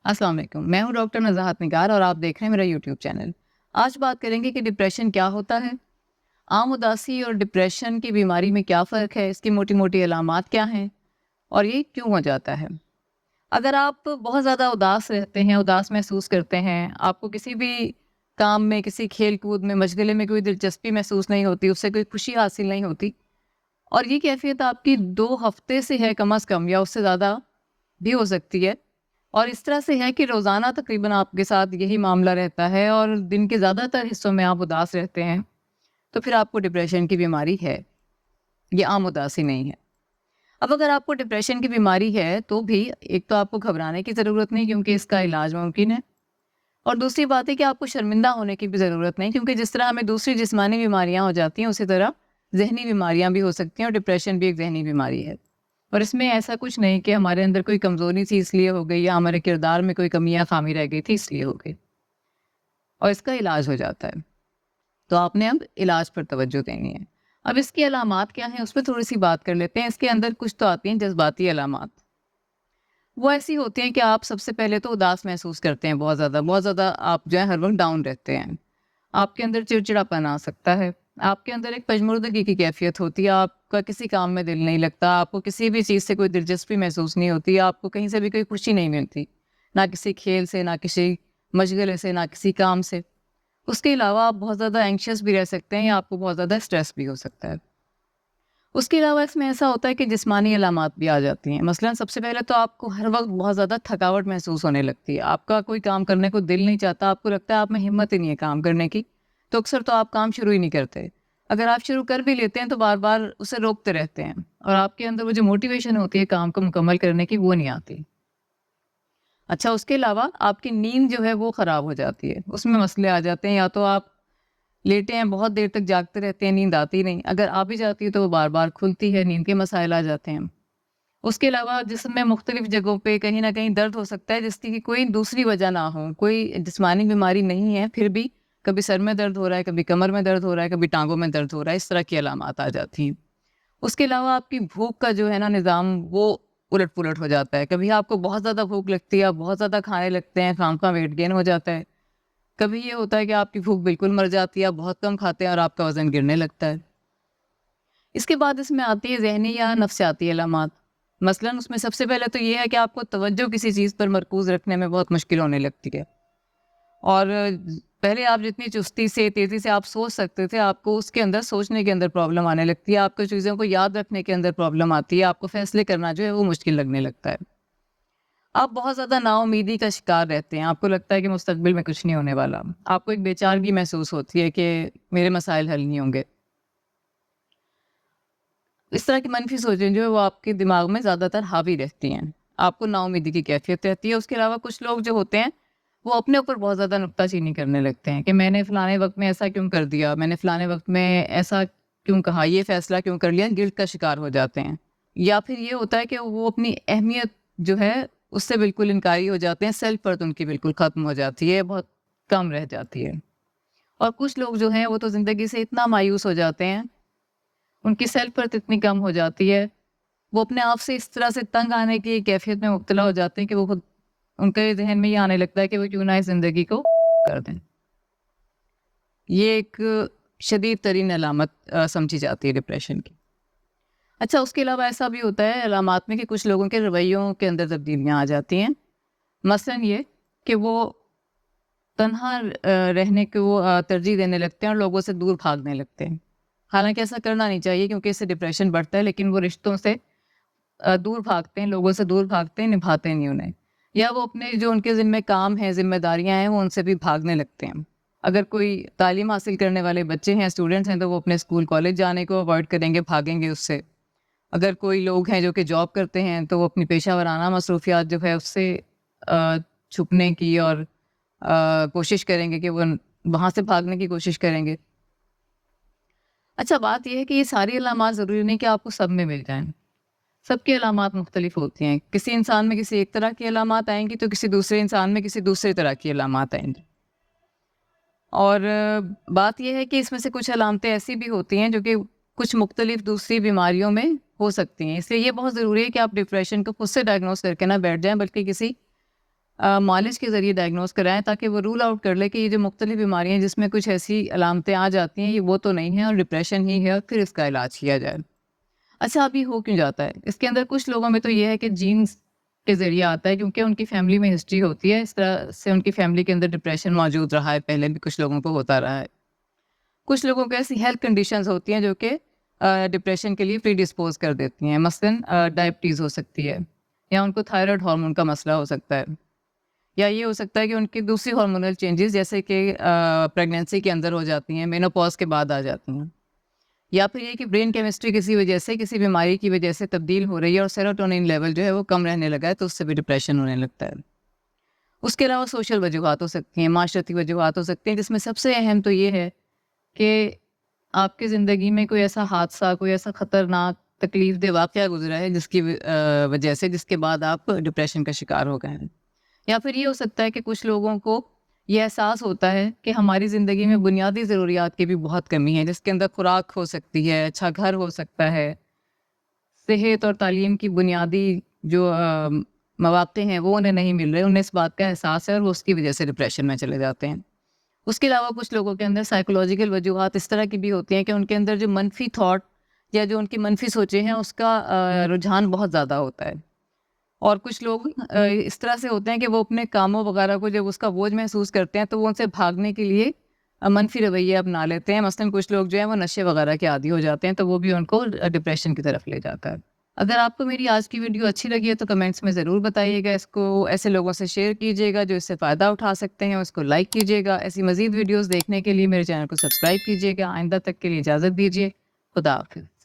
السلام علیکم، میں ہوں ڈاکٹر نزاہت نگار اور آپ دیکھ رہے ہیں میرا یوٹیوب چینل۔ آج بات کریں گے کہ ڈپریشن کیا ہوتا ہے، عام اداسی اور ڈپریشن کی بیماری میں کیا فرق ہے، اس کی موٹی موٹی علامات کیا ہیں اور یہ کیوں ہو جاتا ہے۔ اگر آپ بہت زیادہ اداس رہتے ہیں، اداس محسوس کرتے ہیں، آپ کو کسی بھی کام میں، کسی کھیل کود میں، مشغلے میں کوئی دلچسپی محسوس نہیں ہوتی، اس سے کوئی خوشی حاصل نہیں ہوتی، اور یہ کیفیت آپ کی 2 ہفتے سے ہے کم از کم، یا اس سے زیادہ بھی ہو سکتی ہے، اور اس طرح سے ہے کہ روزانہ تقریباً آپ کے ساتھ یہی معاملہ رہتا ہے اور دن کے زیادہ تر حصوں میں آپ اداس رہتے ہیں، تو پھر آپ کو ڈپریشن کی بیماری ہے، یہ عام اداسی نہیں ہے۔ اب اگر آپ کو ڈپریشن کی بیماری ہے تو بھی ایک تو آپ کو گھبرانے کی ضرورت نہیں، کیونکہ اس کا علاج ممکن ہے، اور دوسری بات ہے کہ آپ کو شرمندہ ہونے کی بھی ضرورت نہیں، کیونکہ جس طرح ہمیں دوسری جسمانی بیماریاں ہو جاتی ہیں اسی طرح ذہنی بیماریاں بھی ہو سکتی ہیں، اور ڈپریشن بھی ایک ذہنی بیماری ہے، اور اس میں ایسا کچھ نہیں کہ ہمارے اندر کوئی کمزوری تھی اس لیے ہو گئی، یا ہمارے کردار میں کوئی کمی یا خامی رہ گئی تھی اس لیے ہو گئی، اور اس کا علاج ہو جاتا ہے۔ تو آپ نے اب علاج پر توجہ دینی ہے۔ اب اس کی علامات کیا ہیں، اس پہ تھوڑی سی بات کر لیتے ہیں۔ اس کے اندر کچھ تو آتی ہیں جذباتی علامات، وہ ایسی ہوتی ہیں کہ آپ سب سے پہلے تو اداس محسوس کرتے ہیں، بہت زیادہ آپ جو ہے ہر وقت ڈاؤن رہتے ہیں، آپ کے اندر چڑچڑاپن آ سکتا ہے، آپ کے اندر ایک پژمردگی کی کیفیت ہوتی ہے، آپ کا کسی کام میں دل نہیں لگتا، آپ کو کسی بھی چیز سے کوئی دلچسپی محسوس نہیں ہوتی، آپ کو کہیں سے بھی کوئی خوشی نہیں ملتی، نہ کسی کھیل سے، نہ کسی مشغلے سے، نہ کسی کام سے۔ اس کے علاوہ آپ بہت زیادہ اینکشیس بھی رہ سکتے ہیں، یا آپ کو بہت زیادہ اسٹریس بھی ہو سکتا ہے۔ اس کے علاوہ اس میں ایسا ہوتا ہے کہ جسمانی علامات بھی آ جاتی ہیں۔ مثلا سب سے پہلے تو آپ کو ہر وقت بہت زیادہ تھکاوٹ محسوس ہونے لگتی ہے، آپ کا کوئی کام کرنے کو دل نہیں چاہتا، آپ کو لگتا ہے آپ میں ہمت ہی نہیں ہے کام کرنے کی، تو اکثر تو آپ کام شروع ہی نہیں کرتے۔ اگر آپ شروع کر بھی لیتے ہیں تو بار بار اسے روکتے رہتے ہیں، اور آپ کے اندر وہ جو موٹیویشن ہوتی ہے کام کو مکمل کرنے کی، وہ نہیں آتی۔ اچھا، اس کے علاوہ آپ کی نیند جو ہے وہ خراب ہو جاتی ہے، اس میں مسئلے آ جاتے ہیں، یا تو آپ لیٹے ہیں بہت دیر تک جاگتے رہتے ہیں، نیند آتی نہیں، اگر آ بھی جاتی ہے تو وہ بار بار کھلتی ہے، نیند کے مسائل آ جاتے ہیں۔ اس کے علاوہ جسم میں مختلف جگہوں پہ کہیں نہ کہیں درد ہو سکتا ہے، جس کی کوئی دوسری وجہ نہ ہو، کوئی جسمانی بیماری نہیں ہے، پھر بھی کبھی سر میں درد ہو رہا ہے، کبھی کمر میں درد ہو رہا ہے، کبھی ٹانگوں میں درد ہو رہا ہے، اس طرح کی علامات آ جاتی ہیں۔ اس کے علاوہ آپ کی بھوک کا جو ہے نا نظام، وہ الٹ پلٹ ہو جاتا ہے، کبھی آپ کو بہت زیادہ بھوک لگتی ہے، آپ بہت زیادہ کھانے لگتے ہیں، خام خواہ ویٹ گین ہو جاتا ہے، کبھی یہ ہوتا ہے کہ آپ کی بھوک بالکل مر جاتی ہے، آپ بہت کم کھاتے ہیں اور آپ کا وزن گرنے لگتا ہے۔ اس کے بعد اس میں آتی ہے ذہنی یا نفسیاتی علامات۔ مثلاً اس میں سب سے پہلے تو یہ ہے کہ آپ کو توجہ کسی چیز پر مرکوز رکھنے میں بہت مشکل ہونے لگتی ہے، اور پہلے آپ جتنی چستی سے، تیزی سے آپ سوچ سکتے تھے، آپ کو اس کے اندر سوچنے کے اندر پرابلم آنے لگتی ہے، آپ کو چیزوں کو یاد رکھنے کے اندر پرابلم آتی ہے، آپ کو فیصلے کرنا جو ہے وہ مشکل لگنے لگتا ہے۔ آپ بہت زیادہ نا امیدی کا شکار رہتے ہیں، آپ کو لگتا ہے کہ مستقبل میں کچھ نہیں ہونے والا، آپ کو ایک بے چارگی محسوس ہوتی ہے کہ میرے مسائل حل نہیں ہوں گے۔ اس طرح کی منفی سوچیں جو ہے وہ آپ کے دماغ میں زیادہ تر حاوی رہتی ہیں، آپ کو نا امیدی کی کیفیت رہتی ہے۔ اس کے علاوہ کچھ لوگ جو ہوتے ہیں وہ اپنے اوپر بہت زیادہ نکتہ چینی کرنے لگتے ہیں کہ میں نے فلانے وقت میں ایسا کیوں کر دیا، میں نے فلانے وقت میں ایسا کیوں کہا، یہ فیصلہ کیوں کر لیا، گلٹ کا شکار ہو جاتے ہیں۔ یا پھر یہ ہوتا ہے کہ وہ اپنی اہمیت جو ہے اس سے بالکل انکاری ہو جاتے ہیں، سیلف ورتھ ان کی بالکل ختم ہو جاتی ہے، بہت کم رہ جاتی ہے۔ اور کچھ لوگ جو ہیں وہ تو زندگی سے اتنا مایوس ہو جاتے ہیں، ان کی سیلف ورتھ اتنی کم ہو جاتی ہے، وہ اپنے آپ سے اس طرح سے تنگ آنے کی کیفیت میں مبتلا ہو جاتے ہیں کہ وہ خود، ان کے ذہن میں یہ آنے لگتا ہے کہ وہ کیوں نہ اس زندگی کو کر دیں۔ یہ ایک شدید ترین علامت سمجھی جاتی ہے ڈپریشن کی۔ اچھا، اس کے علاوہ ایسا بھی ہوتا ہے علامات میں کہ کچھ لوگوں کے رویوں کے اندر تبدیلیاں آ جاتی ہیں۔ مثلاً یہ کہ وہ تنہا رہنے کو ترجیح دینے لگتے ہیں اور لوگوں سے دور بھاگنے لگتے ہیں۔ حالانکہ ایسا کرنا نہیں چاہیے، کیونکہ اس سے ڈپریشن بڑھتا ہے، لیکن وہ رشتوں سے دور بھاگتے ہیں، لوگوں سے دور بھاگتے ہیں، نبھاتے نہیں انہیں، یا وہ اپنے جو ان کے ذمہ کام ہیں، ذمہ داریاں ہیں، وہ ان سے بھی بھاگنے لگتے ہیں۔ اگر کوئی تعلیم حاصل کرنے والے بچے ہیں، اسٹوڈنٹس ہیں، تو وہ اپنے اسکول کالج جانے کو اوائڈ کریں گے، بھاگیں گے اس سے۔ اگر کوئی لوگ ہیں جو کہ جاب کرتے ہیں تو وہ اپنی پیشہ ورانہ مصروفیات جو ہے اس سے چھپنے کی اور کوشش کریں گے کہ وہ وہاں سے بھاگنے کی کوشش کریں گے۔ اچھا، بات یہ ہے کہ یہ ساری علامات ضروری نہیں کہ آپ کو سب میں مل جائیں، سب کی علامات مختلف ہوتی ہیں، کسی انسان میں کسی ایک طرح کی علامات آئیں گی تو کسی دوسرے انسان میں کسی دوسری طرح کی علامات آئیں گی۔ اور بات یہ ہے کہ اس میں سے کچھ علامتیں ایسی بھی ہوتی ہیں جو کہ کچھ مختلف دوسری بیماریوں میں ہو سکتی ہیں، اس لیے یہ بہت ضروری ہے کہ آپ ڈپریشن کو خود سے ڈائگنوز کر کے نہ بیٹھ جائیں، بلکہ کسی مالج کے ذریعے ڈائگنوز کرائیں تاکہ وہ رول آؤٹ کر لے کہ یہ جو مختلف بیماریاں ہیں جس میں کچھ ایسی علامتیں آ جاتی ہیں یہ وہ تو نہیں ہیں اور ڈپریشن ہی ہے، اور پھر اس کا علاج کیا جائے۔ اچھا، اب یہ ہو کیوں جاتا ہے؟ اس کے اندر کچھ لوگوں میں تو یہ ہے کہ جینز کے ذریعے آتا ہے، کیونکہ ان کی فیملی میں ہسٹری ہوتی ہے، اس طرح سے ان کی فیملی کے اندر ڈپریشن موجود رہا ہے، پہلے بھی کچھ لوگوں کو ہوتا رہا ہے۔ کچھ لوگوں کو ایسی ہیلتھ کنڈیشنز ہوتی ہیں جو کہ ڈپریشن کے لیے پری ڈسپوز کر دیتی ہیں، مثلاً ڈائبٹیز ہو سکتی ہے، یا ان کو تھائرائڈ ہارمون کا مسئلہ ہو سکتا ہے، یا یہ ہو سکتا ہے کہ ان کی دوسری ہارمونل چینجز جیسے کہ پریگنینسی کے اندر ہو جاتی ہیں، مینوپاز کے بعد آ جاتی ہیں، یا پھر یہ کہ برین کیمسٹری کسی وجہ سے کسی بیماری کی وجہ سے تبدیل ہو رہی ہے اور سیروٹونین لیول جو ہے وہ کم رہنے لگا ہے، تو اس سے بھی ڈپریشن ہونے لگتا ہے۔ اس کے علاوہ سوشل وجوہات ہو سکتی ہیں، معاشرتی وجوہات ہو سکتی ہیں، جس میں سب سے اہم تو یہ ہے کہ آپ کی زندگی میں کوئی ایسا حادثہ، کوئی ایسا خطرناک تکلیف دہ واقعہ گزرا ہے جس کی وجہ سے جس کے بعد آپ ڈپریشن کا شکار ہو گئے ہیں، یا پھر یہ ہو سکتا ہے کہ کچھ لوگوں کو یہ احساس ہوتا ہے کہ ہماری زندگی میں بنیادی ضروریات کی بھی بہت کمی ہے، جس کے اندر خوراک ہو سکتی ہے، اچھا گھر ہو سکتا ہے، صحت اور تعلیم کی بنیادی جو مواقع ہیں وہ انہیں نہیں مل رہے، انہیں اس بات کا احساس ہے اور وہ اس کی وجہ سے ڈپریشن میں چلے جاتے ہیں۔ اس کے علاوہ کچھ لوگوں کے اندر سائیکولوجیکل وجوہات اس طرح کی بھی ہوتی ہیں کہ ان کے اندر جو منفی تھاٹ یا جو ان کی منفی سوچیں ہیں اس کا رجحان بہت زیادہ ہوتا ہے، اور کچھ لوگ اس طرح سے ہوتے ہیں کہ وہ اپنے کاموں وغیرہ کو جب اس کا بوجھ محسوس کرتے ہیں تو وہ ان سے بھاگنے کے لیے منفی رویے اپنا لیتے ہیں، مثلاً کچھ لوگ جو ہیں وہ نشے وغیرہ کے عادی ہو جاتے ہیں، تو وہ بھی ان کو ڈپریشن کی طرف لے جاتا ہے۔ اگر آپ کو میری آج کی ویڈیو اچھی لگی ہے تو کمنٹس میں ضرور بتائیے گا، اس کو ایسے لوگوں سے شیئر کیجیے گا جو اس سے فائدہ اٹھا سکتے ہیں، اس کو لائک کیجیے گا۔ ایسی مزید ویڈیوز دیکھنے کے لیے میرے چینل کو سبسکرائب کیجیے گا۔ آئندہ تک کے لیے اجازت دیجیے، خدا حافظ۔